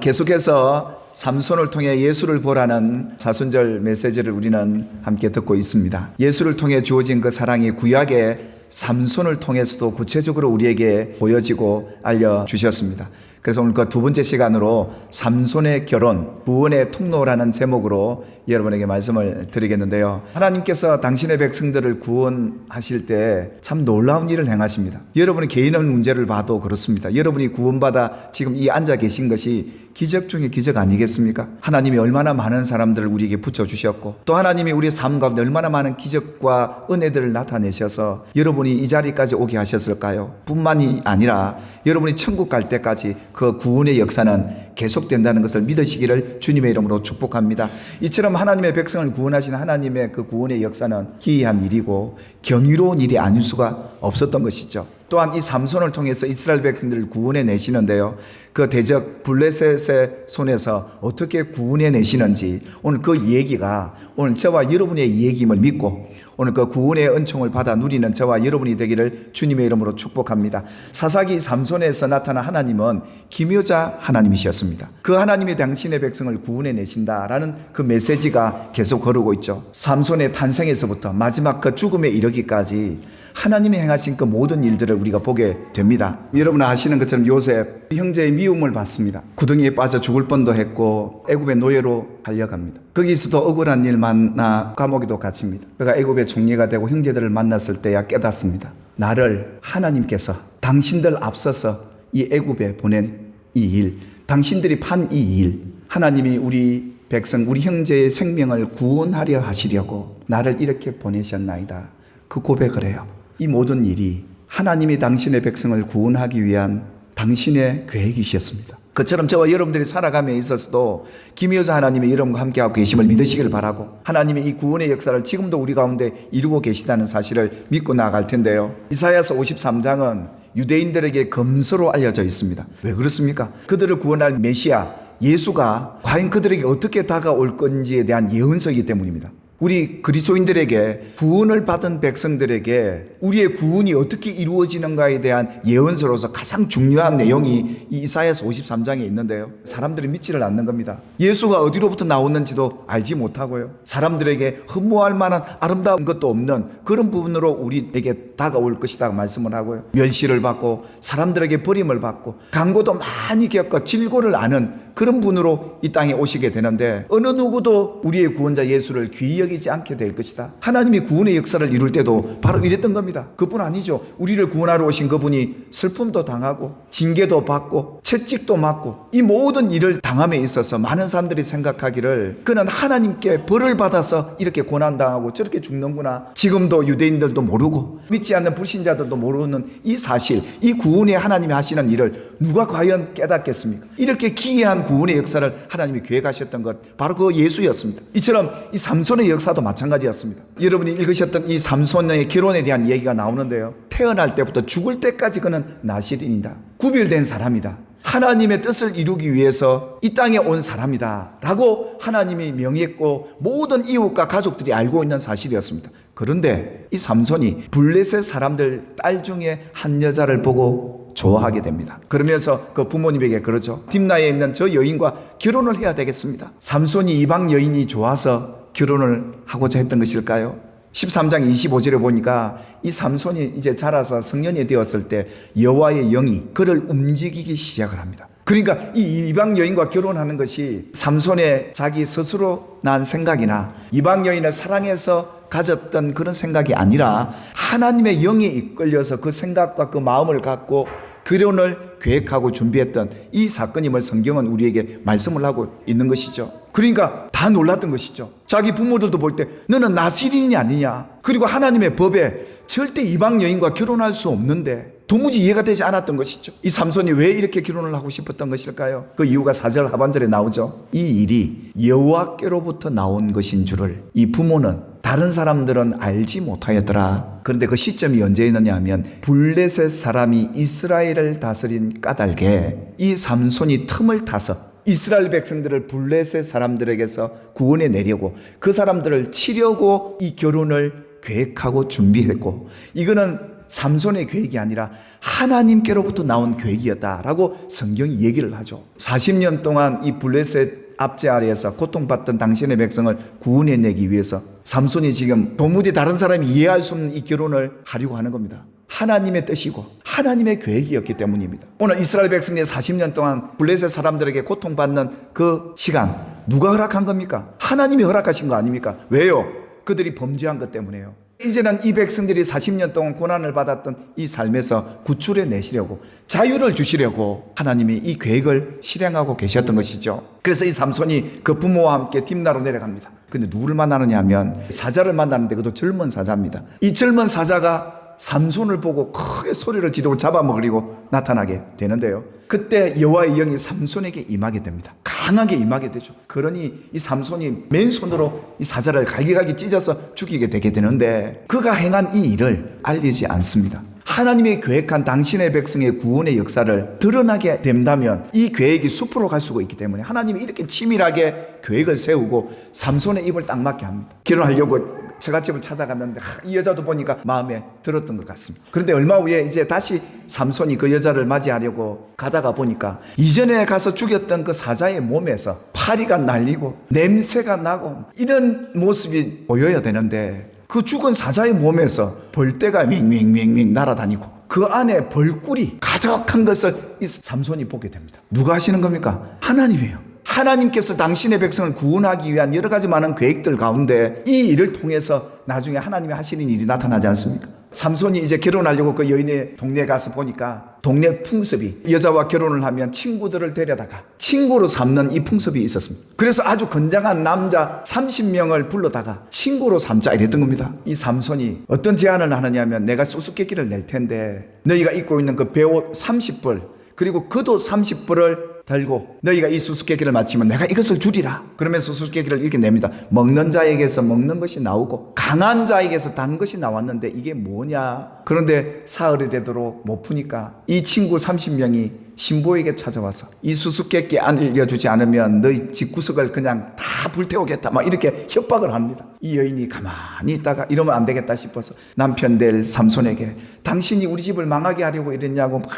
계속해서 삼손을 통해 예수를 보라는 사순절 메시지를 우리는 함께 듣고 있습니다. 예수를 통해 주어진 그 사랑이 구약의 삼손을 통해서도 구체적으로 우리에게 보여지고 알려주셨습니다. 그래서 오늘 그 두 번째 시간으로 삼손의 결혼, 구원의 통로라는 제목으로 여러분에게 말씀을 드리겠는데요. 하나님께서 당신의 백성들을 구원하실 때 참 놀라운 일을 행하십니다. 여러분의 개인의 문제를 봐도 그렇습니다. 여러분이 구원받아 지금 이 앉아 계신 것이 기적 중에 기적 아니겠습니까? 하나님이 얼마나 많은 사람들을 우리에게 붙여주셨고 또 하나님이 우리의 삶 가운데 얼마나 많은 기적과 은혜들을 나타내셔서 여러분이 이 자리까지 오게 하셨을까요? 뿐만이 아니라 여러분이 천국 갈 때까지 그 구원의 역사는 계속된다는 것을 믿으시기를 주님의 이름으로 축복합니다. 이처럼 하나님의 백성을 구원하신 하나님의 그 구원의 역사는 기이한 일이고 경이로운 일이 아닐 수가 없었던 것이죠. 또한 이 삼손을 통해서 이스라엘 백성들을 구원해 내시는데요. 그 대적 블레셋의 손에서 어떻게 구원해 내시는지 오늘 그 얘기가 오늘 저와 여러분의 얘기임을 믿고 오늘 그 구원의 은총을 받아 누리는 저와 여러분이 되기를 주님의 이름으로 축복합니다. 사사기 삼손에서 나타난 하나님은 기묘자 하나님이셨습니다. 그 하나님이 당신의 백성을 구원해 내신다라는 그 메시지가 계속 거르고 있죠. 삼손의 탄생에서부터 마지막 그 죽음에 이르기까지 하나님이 행하신 그 모든 일들을 우리가 보게 됩니다. 여러분 아시는 것처럼 요셉 형제의 미움을 받습니다. 구덩이에 빠져 죽을 뻔도 했고 애굽의 노예로 달려갑니다. 거기서도 억울한 일 만나 감옥에도 갇힙니다. 그가 애굽의 총리가 되고 형제들을 만났을 때야 깨닫습니다. 나를 하나님께서 당신들 앞서서 이 애굽에 보낸 이 일, 당신들이 판 이 일, 하나님이 우리 백성, 우리 형제의 생명을 구원하려 하시려고 나를 이렇게 보내셨나이다. 그 고백을 해요. 이 모든 일이 하나님이 당신의 백성을 구원하기 위한 당신의 계획이셨습니다. 그처럼 저와 여러분들이 살아감에 있어서도 기묘자 하나님의 이름과 함께하고 계심을 믿으시길 바라고 하나님이 이 구원의 역사를 지금도 우리 가운데 이루고 계시다는 사실을 믿고 나아갈 텐데요. 이사야서 53장은 유대인들에게 검서로 알려져 있습니다. 왜 그렇습니까? 그들을 구원할 메시아 예수가 과연 그들에게 어떻게 다가올 건지에 대한 예언서이기 때문입니다. 우리 그리스도인들에게 구원을 받은 백성들에게 우리의 구원이 어떻게 이루어지는가에 대한 예언서로서 가장 중요한 내용이 이 이사야서 53장에 있는데요. 사람들이 믿지를 않는 겁니다. 예수가 어디로부터 나오는지도 알지 못하고요. 사람들에게 흠모할 만한 아름다운 것도 없는 그런 부분으로 우리에게 다가올 것이다 말씀을 하고요. 멸시를 받고 사람들에게 버림을 받고 강고도 많이 겪어 질고를 아는 그런 분으로 이 땅에 오시게 되는데 어느 누구도 우리의 구원자 예수를 귀히 여기지 않게 될 것이다. 하나님이 구원의 역사를 이룰 때도 바로 이랬던 겁니다. 그뿐 아니죠. 우리를 구원하러 오신 그분이 슬픔도 당하고 징계도 받고 채찍도 맞고 이 모든 일을 당함에 있어서 많은 사람들이 생각하기를 그는 하나님께 벌을 받아서 이렇게 고난당하고 저렇게 죽는구나. 지금도 유대인들도 모르고 믿지 않는 불신자들도 모르는 이 사실, 이 구원의 하나님이 하시는 일을 누가 과연 깨닫겠습니까? 이렇게 기이한 구원의 역사를 하나님이 계획하셨던 것 바로 그 예수였습니다. 이처럼 이 삼손의 역사도 마찬가지였습니다. 여러분이 읽으셨던 이 삼손의 결혼에 대한 얘기가 나오는데요. 태어날 때부터 죽을 때까지 그는 나실인이다. 구별된 사람이다. 하나님의 뜻을 이루기 위해서 이 땅에 온 사람이다 라고 하나님이 명했고 모든 이웃과 가족들이 알고 있는 사실이었습니다. 그런데 이 삼손이 블레셋 사람들 딸 중에 한 여자를 보고 좋아하게 됩니다. 그러면서 그 부모님에게 그러죠. 딥나에 있는 저 여인과 결혼을 해야 되겠습니다. 삼손이 이방 여인이 좋아서 결혼을 하고자 했던 것일까요? 13장 25절에 보니까 이 삼손이 이제 자라서 성년이 되었을 때 여호와의 영이 그를 움직이기 시작을 합니다. 그러니까 이 이방 여인과 결혼하는 것이 삼손의 자기 스스로 난 생각이나 이방 여인을 사랑해서 가졌던 그런 생각이 아니라 하나님의 영에 이끌려서 그 생각과 그 마음을 갖고 결혼을 계획하고 준비했던 이 사건임을 성경은 우리에게 말씀을 하고 있는 것이죠. 그러니까 다 놀랐던 것이죠. 자기 부모들도 볼 때 너는 나실인이 아니냐. 그리고 하나님의 법에 절대 이방 여인과 결혼할 수 없는데 도무지 이해가 되지 않았던 것이죠. 이 삼손이 왜 이렇게 결혼을 하고 싶었던 것일까요? 그 이유가 4절 하반절에 나오죠. 이 일이 여호와께로부터 나온 것인 줄을 이 부모는 다른 사람들은 알지 못하였더라. 그런데 그 시점이 언제였느냐 하면 블레셋 사람이 이스라엘을 다스린 까닭에 이 삼손이 틈을 타서 이스라엘 백성들을 블레셋 사람들에게서 구원해 내려고 그 사람들을 치려고 이 결혼을 계획하고 준비했고 이거는 삼손의 계획이 아니라 하나님께로부터 나온 계획이었다라고 성경이 얘기를 하죠. 40년 동안 이 블레셋 압제 아래에서 고통받던 당신의 백성을 구원해내기 위해서 삼손이 지금 도무지 다른 사람이 이해할 수 없는 이 결혼을 하려고 하는 겁니다. 하나님의 뜻이고 하나님의 계획이었기 때문입니다. 오늘 이스라엘 백성이 40년 동안 블레셋 사람들에게 고통받는 그 시간 누가 허락한 겁니까? 하나님이 허락하신 거 아닙니까? 왜요? 그들이 범죄한 것 때문에요. 이제는 이 백성들이 40년 동안 고난을 받았던 이 삶에서 구출해 내시려고, 자유를 주시려고 하나님이 이 계획을 실행하고 계셨던 것이죠. 그래서 이 삼손이 그 부모와 함께 딥나로 내려갑니다. 근데 누구를 만나느냐 하면 사자를 만나는데 그것도 젊은 사자입니다. 이 젊은 사자가 삼손을 보고 크게 소리를 지르고 잡아먹으려고 나타나게 되는데요. 그때 여호와의 영이 삼손에게 임하게 됩니다. 강하게 임하게 되죠. 그러니 이 삼손이 맨손으로 이 사자를 갈기갈기 찢어서 죽이게 되게 되는데, 그가 행한 이 일을 알리지 않습니다. 하나님이 계획한 당신의 백성의 구원의 역사를 드러나게 된다면 이 계획이 숲으로 갈 수가 있기 때문에 하나님이 이렇게 치밀하게 계획을 세우고 삼손의 입을 딱 막게 합니다. 결혼하려고 처갓집을 찾아갔는데 이 여자도 보니까 마음에 들었던 것 같습니다. 그런데 얼마 후에 이제 다시 삼손이 그 여자를 맞이하려고 가다가 보니까 이전에 가서 죽였던 그 사자의 몸에서 파리가 날리고 냄새가 나고 이런 모습이 보여야 되는데, 그 죽은 사자의 몸에서 벌떼가 윙윙윙윙 날아다니고 그 안에 벌꿀이 가득한 것을 이 삼손이 보게 됩니다. 누가 하시는 겁니까? 하나님이에요. 하나님께서 당신의 백성을 구원하기 위한 여러 가지 많은 계획들 가운데 이 일을 통해서 나중에 하나님이 하시는 일이 나타나지 않습니까? 삼손이 이제 결혼하려고 그 여인의 동네에 가서 보니까 동네 풍습이 여자와 결혼을 하면 친구들을 데려다가 친구로 삼는 이 풍습이 있었습니다. 그래서 아주 건장한 남자 30명을 불러다가 친구로 삼자 이랬던 겁니다. 이 삼손이 어떤 제안을 하느냐 하면, 내가 수수께끼를 낼 텐데 너희가 입고 있는 그 베옷 30벌 그리고 겉옷 30벌을 들고 너희가 이 수수께끼를 마치면 내가 이것을 주리라. 그러면서 수수께끼를 이렇게 냅니다. 먹는 자에게서 먹는 것이 나오고 강한 자에게서 단 것이 나왔는데 이게 뭐냐. 그런데 사흘이 되도록 못 푸니까 이 친구 30명이 신부에게 찾아와서 이 수수께끼 알려주지 않으면 너희 집구석을 그냥 다 불태우겠다 막 이렇게 협박을 합니다. 이 여인이 가만히 있다가 이러면 안 되겠다 싶어서 남편 될 삼손에게 당신이 우리 집을 망하게 하려고 이랬냐고 막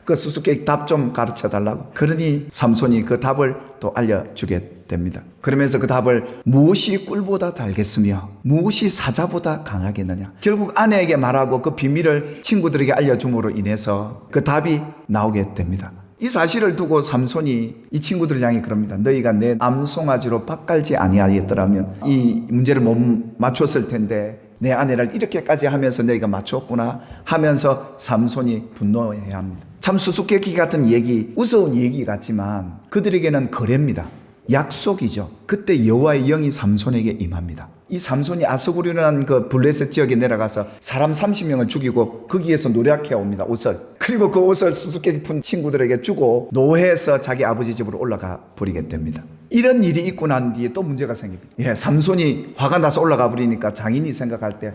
그 수수께끼 답 좀 가르쳐 달라고. 그러니 삼손이 그 답을 또 알려주게 됩니다. 그러면서 그 답을 무엇이 꿀보다 달겠으며 무엇이 사자보다 강하겠느냐. 결국 아내에게 말하고 그 비밀을 친구들에게 알려줌으로 인해서 그 답이 나오게 됩니다. 이 사실을 두고 삼손이 이 친구들을 향해 그럽니다. 너희가 내 암송아지로 밭갈지 아니하였더라면 이 문제를 못 맞췄을 텐데 내 아내를 이렇게까지 하면서 너희가 맞췄구나 하면서 삼손이 분노해야 합니다. 참 수수께끼 같은 얘기, 우스운 얘기 같지만 그들에게는 거래입니다. 약속이죠. 그때 여호와의 영이 삼손에게 임합니다. 이 삼손이 아스구리라는 그 블레셋 지역에 내려가서 사람 30명을 죽이고 거기에서 노력해 옵니다. 옷을. 그리고 그 옷을 수수께끼 푼 친구들에게 주고 노해서 자기 아버지 집으로 올라가 버리게 됩니다. 이런 일이 있고 난 뒤에 또 문제가 생깁니다. 삼손이 화가 나서 올라가 버리니까 장인이 생각할 때,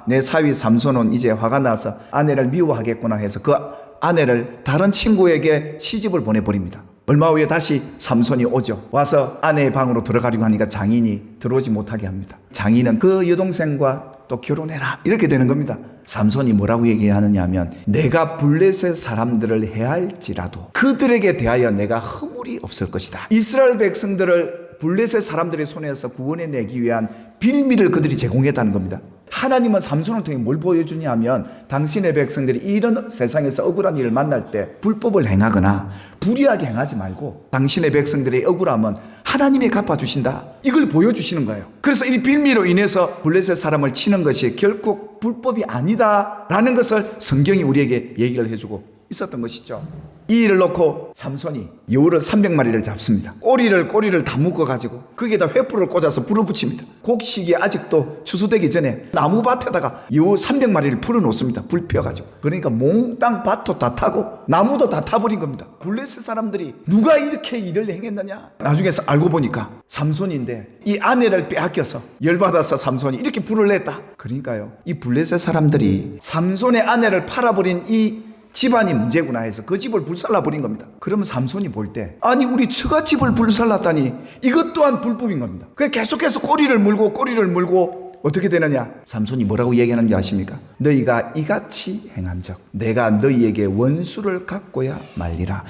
내 사위 삼손은 이제 화가 나서 아내를 미워하겠구나 해서 그 아내를 다른 친구에게 시집을 보내버립니다. 얼마 후에 다시 삼손이 오죠. 와서 아내의 방으로 들어가려고 하니까 장인이 들어오지 못하게 합니다. 장인은 그 여동생과 또 결혼해라 이렇게 되는 겁니다. 삼손이 뭐라고 얘기하느냐 하면, 내가 블레셋 사람들을 해할지라도 그들에게 대하여 내가 허물이 없을 것이다. 이스라엘 백성들을 블레셋 사람들의 손에서 구원해내기 위한 빌미를 그들이 제공했다는 겁니다. 하나님은 삼손을 통해 뭘 보여주냐 하면, 당신의 백성들이 이런 세상에서 억울한 일을 만날 때 불법을 행하거나 불의하게 행하지 말고 당신의 백성들의 억울함은 하나님이 갚아주신다, 이걸 보여주시는 거예요. 그래서 이 빌미로 인해서 블레셋 사람을 치는 것이 결국 불법이 아니다라는 것을 성경이 우리에게 얘기를 해주고 있었던 것이죠. 이 일을 놓고 삼손이 여우를 300마리를 잡습니다. 꼬리를 다 묶어가지고 거기에다 횃불을 꽂아서 불을 붙입니다. 곡식이 아직도 추수되기 전에 나무밭에다가 여우 300마리를 풀어놓습니다. 불 피워가지고. 그러니까 몽땅 밭도 다 타고 나무도 다 타버린 겁니다. 블레셋 사람들이 누가 이렇게 일을 행했느냐, 나중에 알고 보니까 삼손인데 이 아내를 빼앗겨서 열받아서 삼손이 이렇게 불을 냈다. 그러니까요, 이 블레셋 사람들이 삼손의 아내를 팔아버린 이 집안이 문제구나 해서 그 집을 불살라버린 겁니다. 그러면 삼손이 볼 때, 아니 우리 처갓집을 불살랐다니 이것 또한 불법인 겁니다. 그래서 계속해서 꼬리를 물고 어떻게 되느냐? 삼손이 뭐라고 얘기하는지 아십니까? 너희가 이같이 행한즉 내가 너희에게 원수를 갚고야 말리라.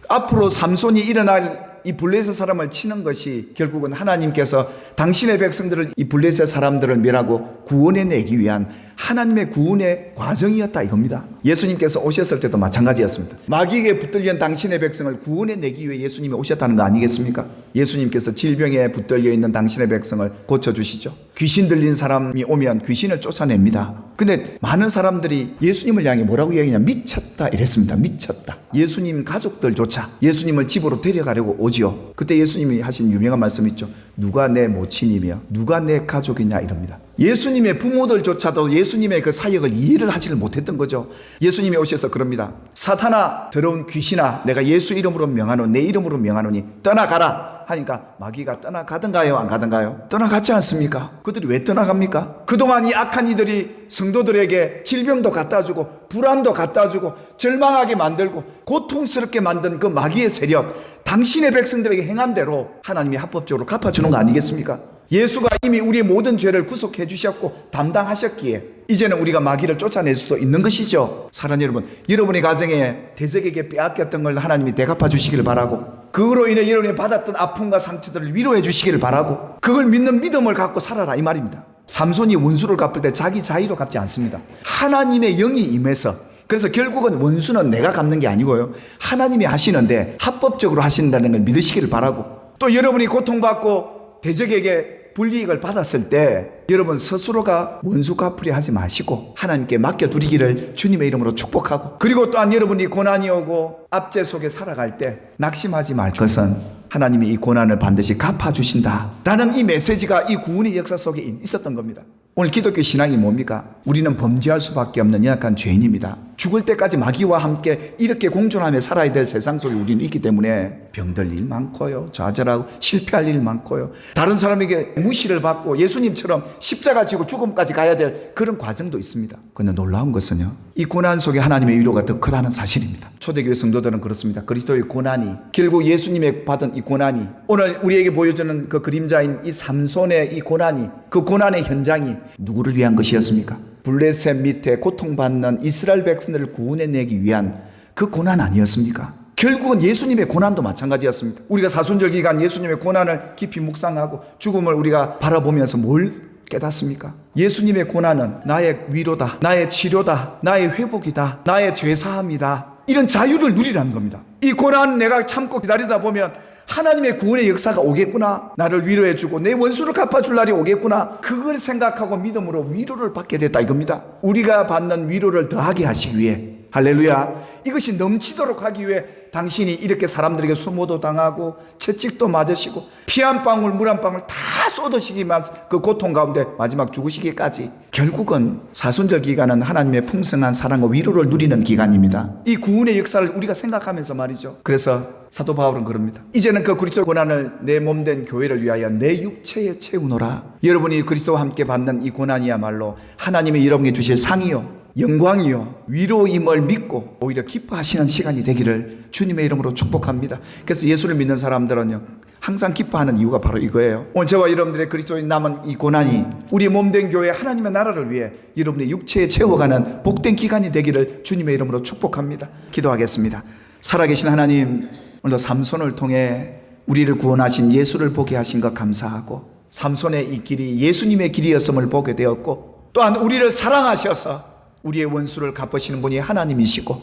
앞으로 삼손이 일어날 이 블레셋 사람을 치는 것이 결국은 하나님께서 당신의 백성들을, 이 블레셋 사람들을 멸하고 구원해 내기 위한 하나님의 구원의 과정이었다 이겁니다. 예수님께서 오셨을 때도 마찬가지였습니다. 마귀에게 붙들린 당신의 백성을 구원해 내기 위해 예수님이 오셨다는 거 아니겠습니까? 예수님께서 질병에 붙들려 있는 당신의 백성을 고쳐주시죠. 귀신 들린 사람이 오면 귀신을 쫓아냅니다. 근데 많은 사람들이 예수님을 향해 뭐라고 얘기하냐? 미쳤다 이랬습니다. 미쳤다. 예수님 가족들조차 예수님을 집으로 데려가려고 오지요. 그때 예수님이 하신 유명한 말씀 있죠. 누가 내 모친이며 누가 내 가족이냐 이럽니다. 예수님의 부모들조차도 예수님의 그 사역을 이해를 하지를 못했던 거죠. 예수님이 오셔서 그럽니다. 사탄아, 더러운 귀신아, 내가 예수 이름으로 명하노니 내 이름으로 명하노니 떠나가라 하니까 마귀가 떠나가든가요 안 가든가요? 떠나갔지 않습니까? 그들이 왜 떠나갑니까? 그동안 이 악한 이들이 성도들에게 질병도 갖다주고 불안도 갖다주고 절망하게 만들고 고통스럽게 만든 그 마귀의 세력, 당신의 백성들에게 행한 대로 하나님이 합법적으로 갚아주는 거 아니겠습니까? 예수가 이미 우리의 모든 죄를 구속해 주셨고 담당하셨기에 이제는 우리가 마귀를 쫓아낼 수도 있는 것이죠. 사랑하는 여러분, 여러분의 가정에 대적에게 빼앗겼던 걸 하나님이 되갚아 주시기를 바라고, 그거로 인해 여러분이 받았던 아픔과 상처들을 위로해 주시기를 바라고, 그걸 믿는 믿음을 갖고 살아라 이 말입니다. 삼손이 원수를 갚을 때 자기 자의로 갚지 않습니다. 하나님의 영이 임해서, 그래서 결국은 원수는 내가 갚는 게 아니고요, 하나님이 하시는데 합법적으로 하신다는 걸 믿으시기를 바라고, 또 여러분이 고통받고 대적에게 불이익을 받았을 때 여러분 스스로가 원수 갚으려 하지 마시고 하나님께 맡겨두리기를 주님의 이름으로 축복하고, 그리고 또한 여러분이 고난이 오고 압제 속에 살아갈 때 낙심하지 말 것은 하나님이 이 고난을 반드시 갚아주신다라는 이 메시지가 이 구원의 역사 속에 있었던 겁니다. 오늘 기독교 신앙이 뭡니까? 우리는 범죄할 수밖에 없는 연약한 죄인입니다. 죽을 때까지 마귀와 함께 이렇게 공존하며 살아야 될 세상 속에 우리는 있기 때문에 병들 일 많고요, 좌절하고 실패할 일 많고요, 다른 사람에게 무시를 받고 예수님처럼 십자가 지고 죽음까지 가야 될 그런 과정도 있습니다. 그런데 놀라운 것은요, 이 고난 속에 하나님의 위로가 더 크다는 사실입니다. 초대교회 성도들은 그렇습니다. 그리스도의 고난이, 결국 예수님의 받은 이 고난이, 오늘 우리에게 보여주는 그 그림자인 이 삼손의 이 고난이, 그 고난의 현장이 누구를 위한 것이었습니까? 블레셋 밑에 고통받는 이스라엘 백성들을 구원해내기 위한 그 고난 아니었습니까? 결국은 예수님의 고난도 마찬가지였습니다. 우리가 사순절 기간 예수님의 고난을 깊이 묵상하고 죽음을 우리가 바라보면서 뭘 깨닫습니까? 예수님의 고난은 나의 위로다, 나의 치료다, 나의 회복이다, 나의 죄사함이다, 이런 자유를 누리라는 겁니다. 이 고난 내가 참고 기다리다 보면 하나님의 구원의 역사가 오겠구나, 나를 위로해주고 내 원수를 갚아줄 날이 오겠구나, 그걸 생각하고 믿음으로 위로를 받게 됐다 이겁니다. 우리가 받는 위로를 더하게 하시기 위해, 할렐루야, 이것이 넘치도록 하기 위해 당신이 이렇게 사람들에게 수모도 당하고 채찍도 맞으시고 피 한 방울 물 한 방울 다 쏟으시기만 그 고통 가운데 마지막 죽으시기까지, 결국은 사순절 기간은 하나님의 풍성한 사랑과 위로를 누리는 기간입니다. 이 구원의 역사를 우리가 생각하면서 말이죠. 그래서 사도 바울은 그럽니다. 이제는 그 그리스도 고난을 내 몸된 교회를 위하여 내 육체에 채우노라. 여러분이 그리스도와 함께 받는 이 고난이야말로 하나님이 여러분에게 주실 상이요, 영광이요, 위로임을 믿고 오히려 기뻐하시는 시간이 되기를 주님의 이름으로 축복합니다. 그래서 예수를 믿는 사람들은요, 항상 기뻐하는 이유가 바로 이거예요. 오늘 저와 여러분들의 그리스도인 남은 이 고난이 우리 몸된 교회 하나님의 나라를 위해 여러분의 육체에 채워가는 복된 기간이 되기를 주님의 이름으로 축복합니다. 기도하겠습니다. 살아계신 하나님, 오늘도 삼손을 통해 우리를 구원하신 예수를 보게 하신 것 감사하고, 삼손의 이 길이 예수님의 길이었음을 보게 되었고, 또한 우리를 사랑하셔서 우리의 원수를 갚으시는 분이 하나님이시고,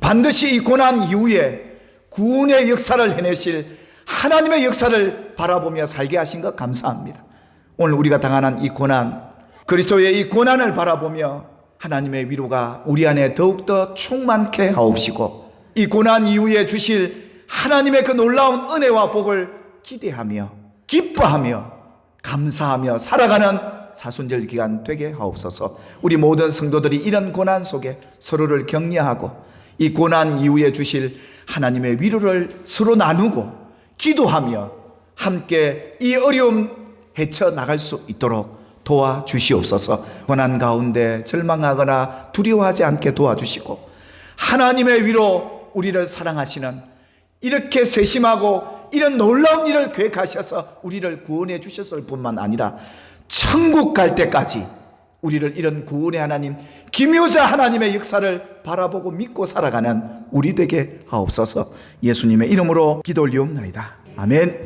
반드시 이 고난 이후에 구원의 역사를 해내실 하나님의 역사를 바라보며 살게 하신 것 감사합니다. 오늘 우리가 당하는 이 고난, 그리스도의 이 고난을 바라보며 하나님의 위로가 우리 안에 더욱더 충만케 하옵시고, 이 고난 이후에 주실 하나님의 그 놀라운 은혜와 복을 기대하며 기뻐하며 감사하며 살아가는 사순절 기간 되게 하옵소서. 우리 모든 성도들이 이런 고난 속에 서로를 격려하고 이 고난 이후에 주실 하나님의 위로를 서로 나누고 기도하며 함께 이 어려움 헤쳐나갈 수 있도록 도와주시옵소서. 고난 가운데 절망하거나 두려워하지 않게 도와주시고, 하나님의 위로 우리를 사랑하시는, 이렇게 세심하고 이런 놀라운 일을 계획하셔서 우리를 구원해 주셨을 뿐만 아니라 천국 갈 때까지 우리를 이런 구원의 하나님, 기묘자 하나님의 역사를 바라보고 믿고 살아가는 우리 되게 하옵소서. 예수님의 이름으로 기도 올리옵나이다. 아멘.